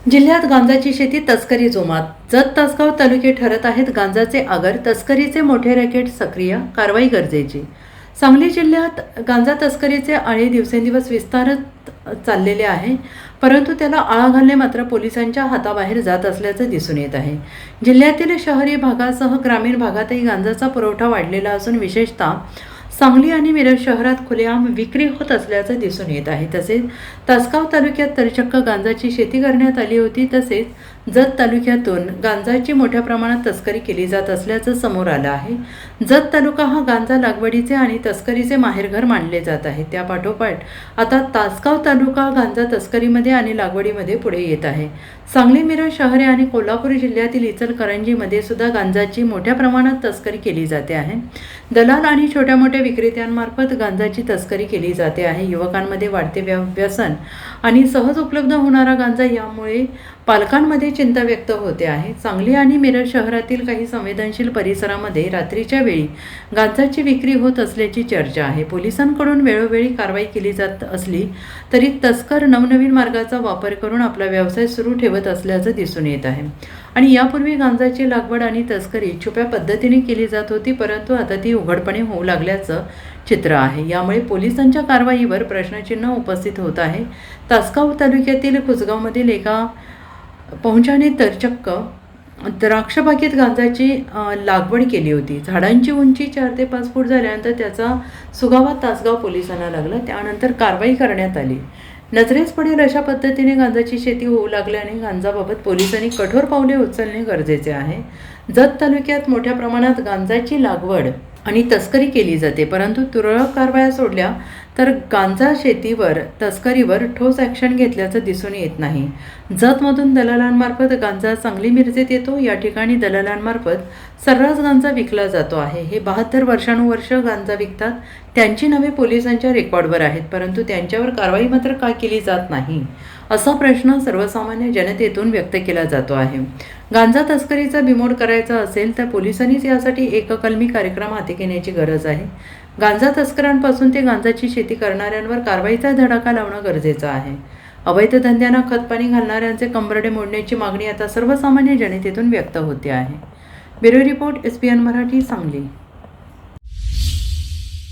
जिल्ह्यात गांजाची शेती तस्करी जोमात. जत तासगाव तालुके ठरत आहेत गांजाचे आगर. तस्करीचे मोठे रॅकेट सक्रिय, कारवाई गरजेची. सांगली जिल्ह्यात गांजा तस्करीचे आळे दिवसेंदिवस विस्तारत चाललेले आहे, परंतु त्याला आळा घालणे मात्र पोलिसांच्या हाताबाहेर जात असल्याचं दिसून येत आहे. जिल्ह्यातील शहरी भागासह ग्रामीण भागातही गांजाचा पुरवठा वाढलेला असून विशेषतः सांगली आणि मिरज शहरात खुलेआम विक्री होत असल्याचं दिसून येत आहे. तसेच तासगाव तालुक्यात तर चक्क गांजाची शेती करण्यात आली होती. तसेच जत तालुक्यातून गांजाची मोठ्या प्रमाणात तस्करी केली जात असल्याचं समोर आलं आहे. जत तालुका हा गांजा लागवडीचे आणि तस्करीचे माहेरघर मानले जात आहे. त्यापाठोपाठ आता तासगाव तालुका गांजा तस्करीमध्ये आणि लागवडीमध्ये पुढे येत आहे. सांगली, मिरज शहरे आणि कोल्हापूर जिल्ह्यातील इचलकरंजीमध्ये सुद्धा गांजाची मोठ्या प्रमाणात तस्करी केली जाते आहे. दलाल आणि छोट्या मोठ्या विक्रेत्यांमार्फत गांजाची तस्करी केली जाते आहे. युवकांमध्ये वाढते व्यसन आणि सहज उपलब्ध होणारा गांजा यामुळे पालकांमध्ये चिंता व्यक्त होते आहे. सांगली आणि मिरज शहरातील काही संवेदनशील परिसरामध्ये रात्रीच्या वेळी गांजाची विक्री होत असल्याची चर्चा आहे. पोलिसांकडून वेळोवेळी कारवाई केली जात असली तरी तस्कर नवनवीन मार्गाचा वापर करून आपला व्यवसाय सुरू ठेवत असल्याचं दिसून येत आहे. आणि यापूर्वी गांजाची लागवड आणि तस्करी छुप्या पद्धतीने केली जात होती, परंतु आता ती उघडपणे होऊ लागल्याचं चित्र आहे. यामुळे पोलिसांच्या कारवाईवर प्रश्नचिन्ह उपस्थित होत आहे. तासगाव तालुक्यातील कुसगावमधील एका पहुंचाने तर चक्क द्राक्षबागेत गांजाची लागवड केली होती. झाडांची उंची 4 ते 5 फूट झाल्यानंतर त्याचा सुगावा तासगाव पोलिसांना लागला. त्यानंतर कारवाई करण्यात आली. नजरेस पडेल अशा पद्धतीने गांजाची शेती होऊ लागल्याने गांजाबाबत पोलिसांनी कठोर पावले उचलणे गरजेचे आहे. जत तालुक्यात मोठ्या प्रमाणात गांजाची लागवड आणि तस्करी केली जाते, परंतु तुरळक कारवाया सोडल्या तर गांजा शेतीवर तस्करीवर ठोस ॲक्शन घेतल्याचं दिसून येत नाही. जतमधून दलालांमार्फत गांजा सांगली मिरजेत येतो. या ठिकाणी दलालांमार्फत सर्रास गांजा विकला जातो आहे. हे 72 वर्षानुवर्ष गांजा विकतात. त्यांची नावे पोलिसांच्या रेकॉर्डवर आहेत, परंतु त्यांच्यावर कारवाई मात्र का केली जात नाही, असा प्रश्न सर्वसामान्य जनतेतून व्यक्त केला जातो आहे. गांजा तस्करीचा बिमोड करायचा असेल तर पोलिसांनीच यासाठी एक कलमी कार्यक्रम हाती घेण्याची गरज आहे. गांजा तस्करांपासून ते गांजाची शेती करणाऱ्यांवर कारवाईचा धडाका लावणं गरजेचं आहे. अवैध धंद्यांना खतपाणी घालणाऱ्यांचे कंबरडे मोडण्याची मागणी आता सर्वसामान्य जनतेतून व्यक्त होते आहे. Bureau report, SBN Marathi, Sangli.